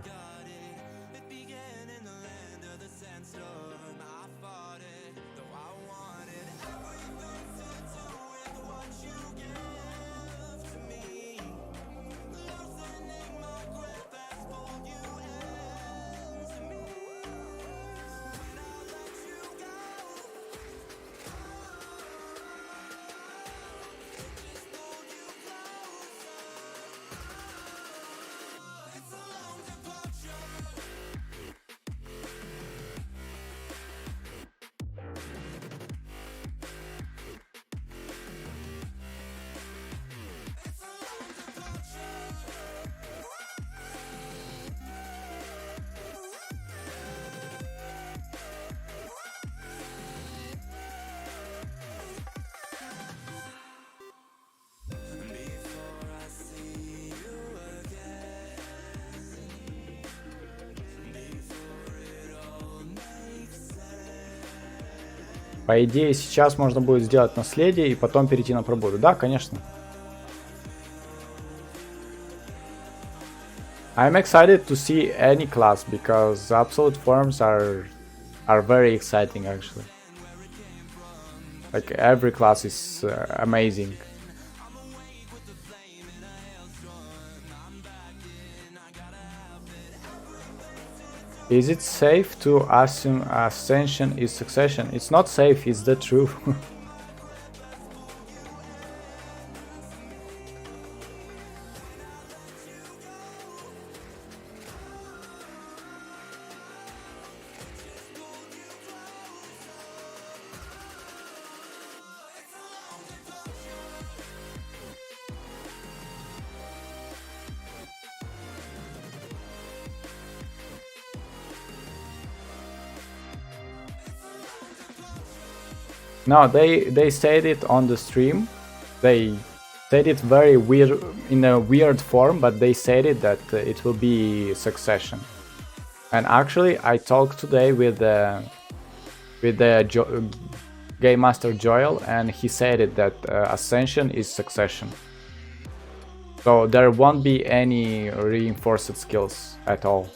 A: По идее, сейчас можно будет сделать наследие и потом перейти на пробуду. Да, конечно. I'm excited to see any class because absolute forms are very exciting actually. Like every class is amazing. Is it safe to assume ascension is succession? It's not safe, it's the truth. No, they said it on the stream. They said it very weird, in a weird form, but they said it that it will be succession. And actually, I talked today with the Game Master Joel, and he said it that Ascension is succession. So there won't be any reinforced skills at all.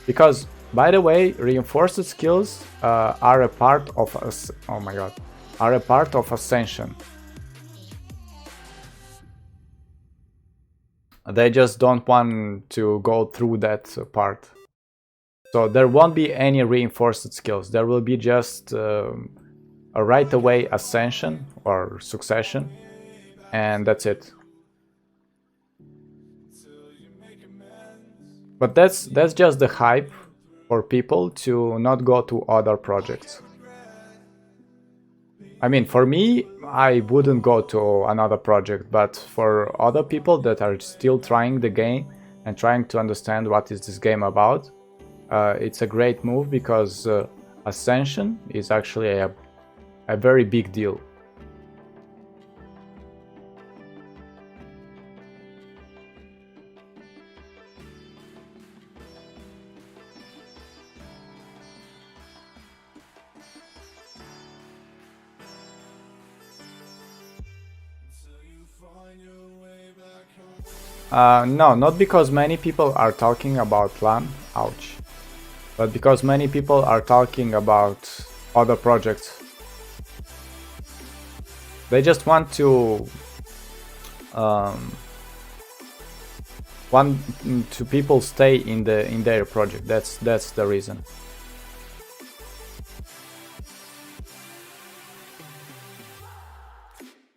A: Because, by the way, reinforced skills are a part of are a part of Ascension. They just don't want to go through that part. So there won't be any reinforced skills. There will be just a right away Ascension or Succession, and that's it. But that's just the hype for people to not go to other projects. I mean, for me, I wouldn't go to another project, but for other people that are still trying the game and trying to understand what is this game about, it's a great move because Ascension is actually a very big deal. No, not because many people are talking about LAN, ouch, but because many people are talking about other projects. They just want to people stay in their project. That's the reason.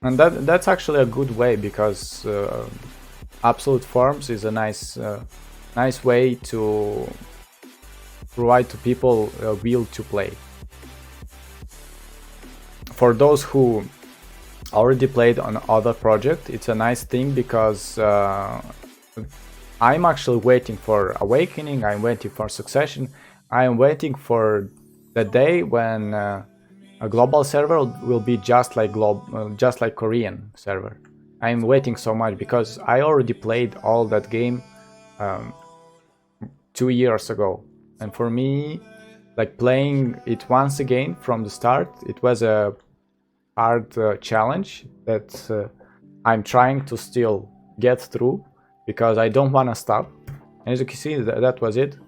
A: And that's actually a good way because Absolute Forms is a nice way to provide to people a will to play. For those who already played on other project, it's a nice thing because I'm actually waiting for Awakening, I'm waiting for Succession, I'm waiting for the day when a global server will be just like Korean server. I'm waiting so much because I already played all that game 2 years ago, and for me, like playing it once again from the start, it was a hard challenge that I'm trying to still get through because I don't want to stop. And as you can see, that was it.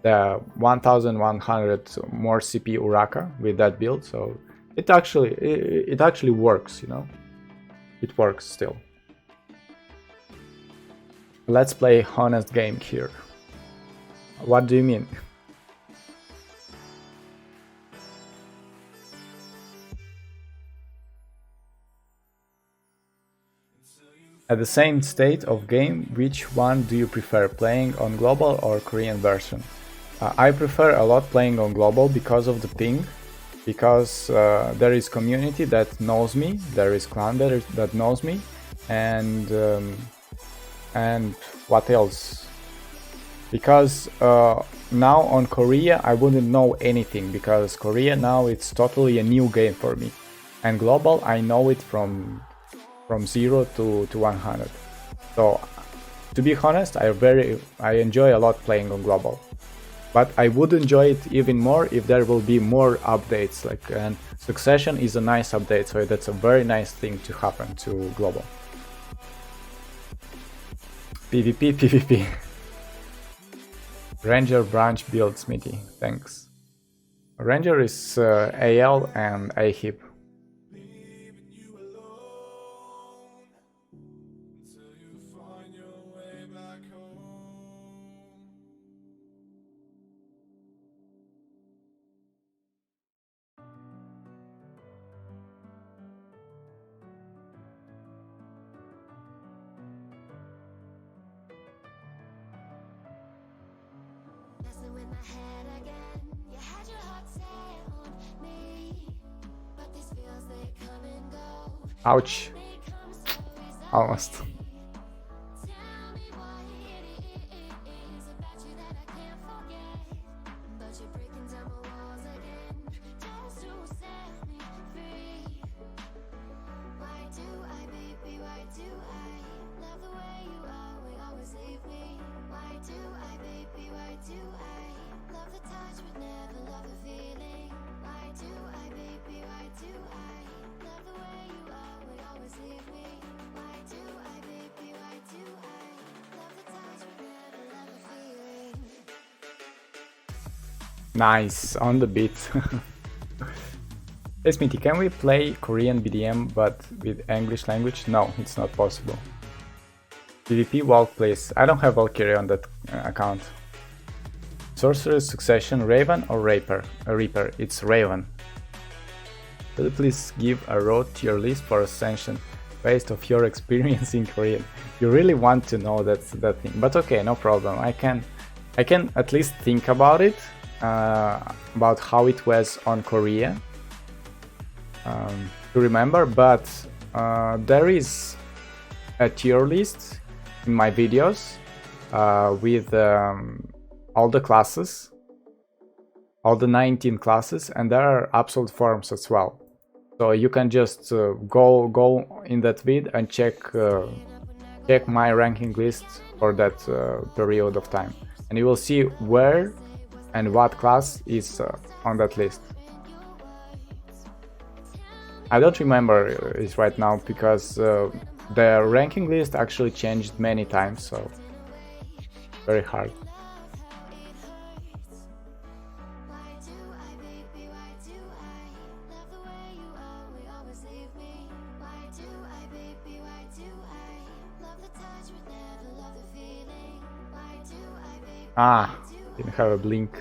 A: The 1100 more CP Uraka with that build, so it actually works, you know. It works still. Let's play honest game here. What do you mean? At the same state of game, which one do you prefer, playing on global or Korean version? I prefer a lot playing on global because of the ping, because there is community that knows me, there is clan that knows me, and what else? Because now on Korea I wouldn't know anything, because Korea now it's totally a new game for me, and global I know it from 0 to 100. So to be honest, I enjoy a lot playing on global. but I would enjoy it even more if there will be more updates. Like, and Succession is a nice update, so that's a very nice thing to happen to global. PvP, PvP. Ranger branch build Smithy, thanks. Ranger is AL and AHIP.
F: Messing with my head again. You had your heart set on me, but these feels they come and go.
A: Ouch.
F: They come so easily.
A: Almost.
F: Tell me why it is about you that I can't forget, but you're breaking down my walls again just to set me free. Why do I, baby? Why do I love the way you are? We always leave me. Why do I, baby? Why do I love the touch but never love the feeling? Why do I, baby? Why do I love the way you are? We always leave me. Why do I, baby? Why do I love the touch but never love the feeling?
A: Nice, on the beat. Hey Smithy, can we play Korean BDM but with English language? No, it's not possible. PvP Walk, please. I don't have Valkyrie on that account. Sorcerer's Succession, Raven or Reaper? Reaper, it's Raven. Will you please give a raw tier list for Ascension based off your experience in Korean? You really want to know that thing, but okay, no problem. I can at least think about it, about how it was on Korea, to remember. But there is a tier list in my videos with all the classes, all the 19 classes, and there are absolute forms as well. So you can just go in that vid and check my ranking list for that period of time, and you will see where and what class is on that list. I don't remember it right now because the ranking list actually changed many times, so very hard. Ah, didn't have a blink.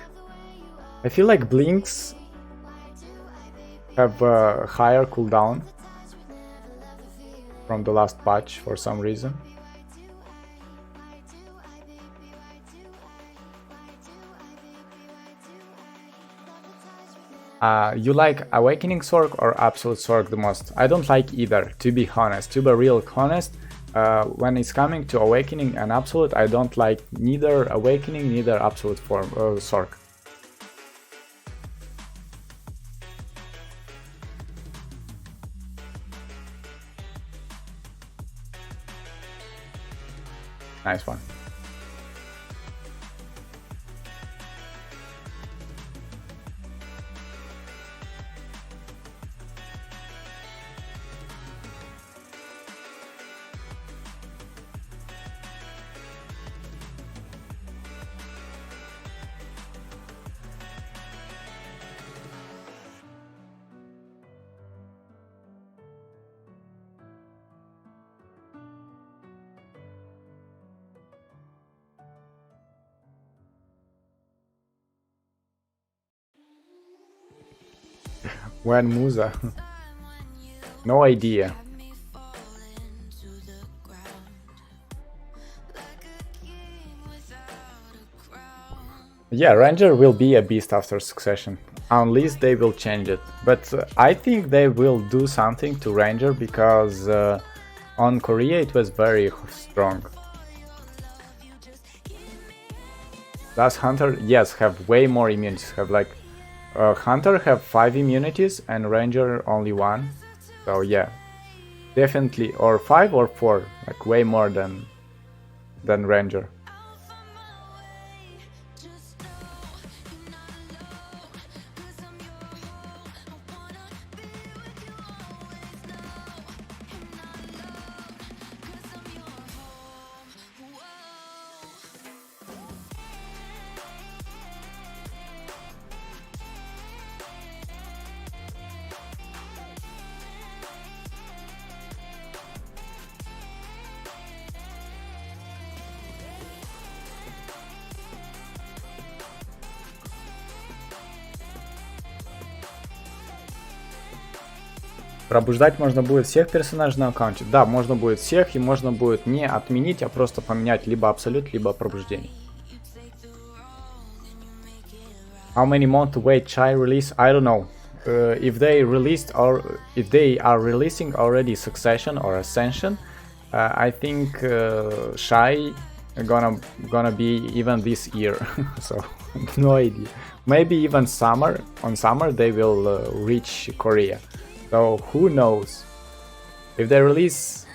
A: I feel like blinks have a higher cooldown from the last patch for some reason. You like Awakening Sorg or Absolute Sorg the most? I don't like either, to be honest. To be real honest, when it's coming to Awakening and Absolute, I don't like neither Awakening, neither Absolute form Sorg. Nice one. When Musa? No idea. Yeah, Ranger will be a beast after Succession, unless they will change it. But I think they will do something to Ranger because on Korea it was very strong. Does Hunter, yes, have way more immunities, have like Hunter have 5 immunities and Ranger only 1, so yeah, definitely, or 5 or 4, like way more than Ranger. Пробуждать можно будет всех персонажей на аккаунте. Да, можно будет всех, и можно будет не отменить, а просто поменять либо абсолют, либо пробуждение. How many months to wait Chai release? I don't know. If they released or if they are releasing already Succession or Ascension, I think Shy gonna be even this year. So no idea. Maybe even summer. On summer they will reach Korea. So who knows? If they release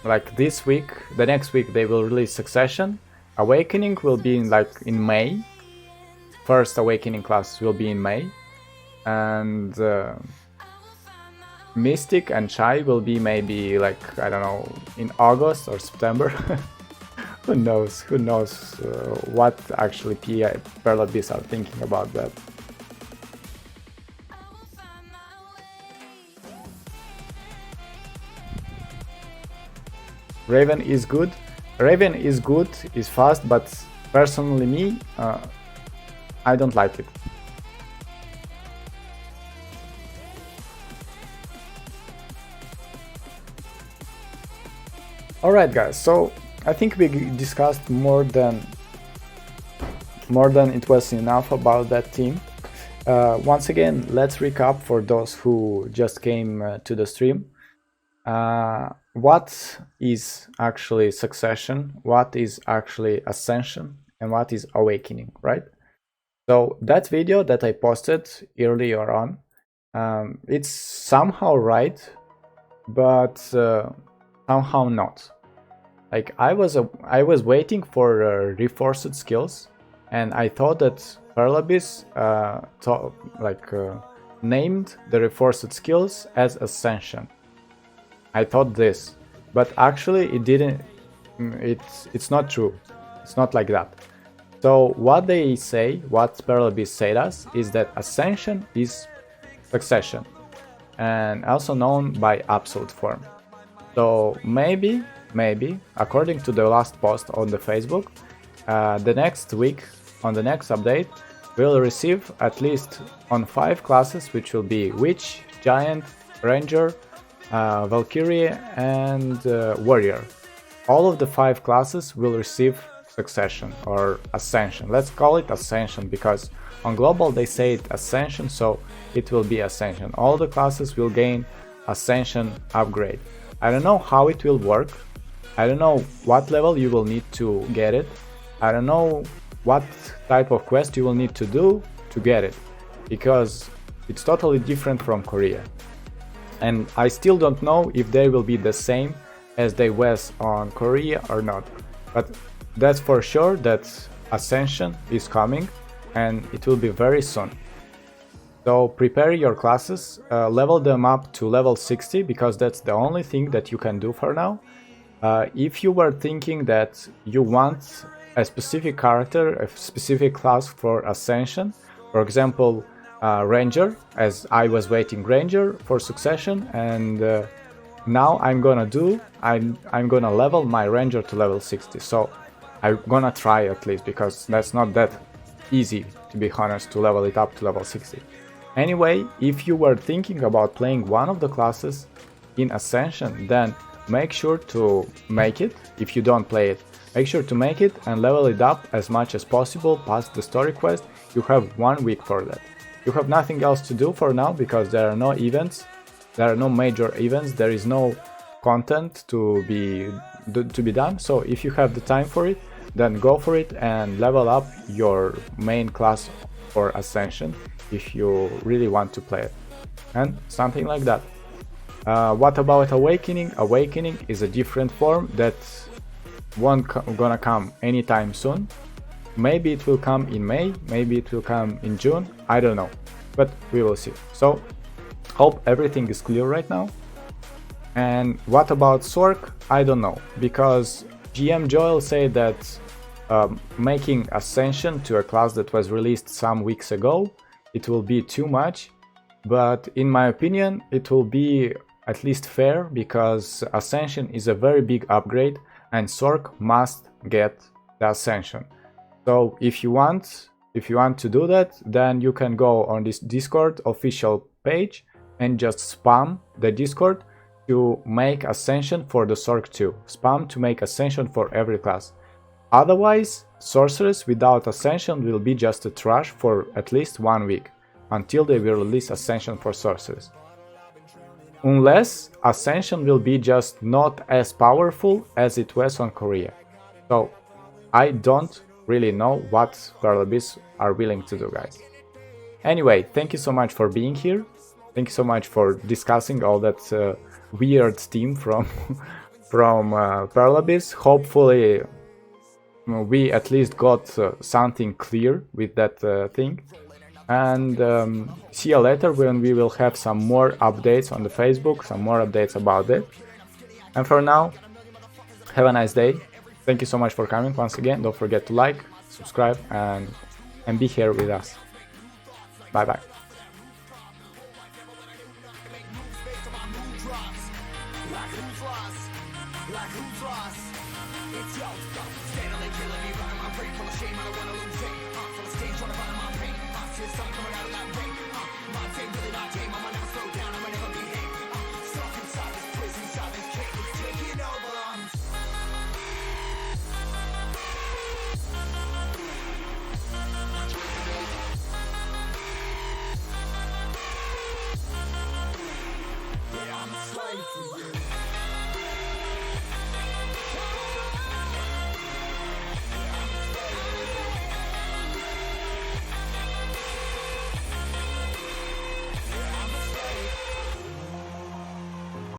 A: like this week, the next week they will release Succession. Awakening will be in May. First Awakening class will be in May. And Mystic and Shy will be maybe like, I don't know, in August or September. Who knows what actually Pearl Abyss are thinking about that. Raven is good. Raven is good, is fast, but personally me, I don't like it. Alright guys, so I think we discussed more than it was enough about that team. Once again, let's recap for those who just came to the stream. What is actually Succession, what is actually Ascension, and what is Awakening, right? So that video that I posted earlier on, it's somehow right, but somehow not. Like I was waiting for reinforced skills, and I thought that Pearl Abyss named the reinforced skills as Ascension. I thought this, but actually it didn't. It's not true. It's not like that. So what they say, what Pearl Abyss said us, is that Ascension is Succession, and also known by absolute form. So maybe, according to the last post on the Facebook, the next week, on the next update, we'll receive at least on 5 classes, which will be Witch, Giant, Ranger, Valkyrie, and Warrior. All of the 5 classes will receive Succession or Ascension. Let's call it Ascension because on global they say it Ascension, so it will be Ascension. All the classes will gain Ascension upgrade. I don't know how it will work. I don't know what level you will need to get it. I don't know what type of quest you will need to do to get it, because it's totally different from Korea. And I still don't know if they will be the same as they was on Korea or not. But that's for sure that Ascension is coming, and it will be very soon. So prepare your classes, level them up to level 60, because that's the only thing that you can do for now. If you were thinking that you want a specific character, a specific class for Ascension, for example, Ranger, as I was waiting Ranger for Succession, and now I'm gonna level my Ranger to level 60. So I'm gonna try at least, because that's not that easy, to be honest, to level it up to level 60. Anyway, if you were thinking about playing one of the classes in Ascension, then make sure to make it. If you don't play it, make sure to make it and level it up as much as possible past the story quest. You have 1 week for that. You have nothing else to do for now, because there are no events, there are no major events, there is no content to be done. So if you have the time for it, then go for it and level up your main class for Ascension if you really want to play it, and something like that. What about Awakening? Awakening is a different form that won't gonna come anytime soon. Maybe it will come in May, maybe it will come in June, I don't know, but we will see. So hope everything is clear right now. And what about Sork? I don't know, because GM Joel said that making Ascension to a class that was released some weeks ago, it will be too much, but in my opinion it will be at least fair, because Ascension is a very big upgrade and Sork must get the Ascension. So if you want to do that, then you can go on this Discord official page and just spam the Discord to make Ascension for the Sorc 2. Spam to make Ascension for every class. Otherwise, Sorceress without Ascension will be just a trash for at least 1 week, until they will release Ascension for Sorceress. Unless Ascension will be just not as powerful as it was on Korea. So I don't really know what Paralabis are willing to do, guys. Anyway, thank you so much for being here. Thank you so much for discussing all that weird theme from Paralabis. Hopefully we at least got something clear with that thing. And see you later when we will have some more updates on the Facebook, some more updates about it. And for now, have a nice day. Thank you so much for coming once again. Don't forget to like, subscribe, and be here with us. Bye bye.
E: Shame, I don't wanna lose it. Full of stage, trying to find my pain. Monsters, sun coming out of that rain.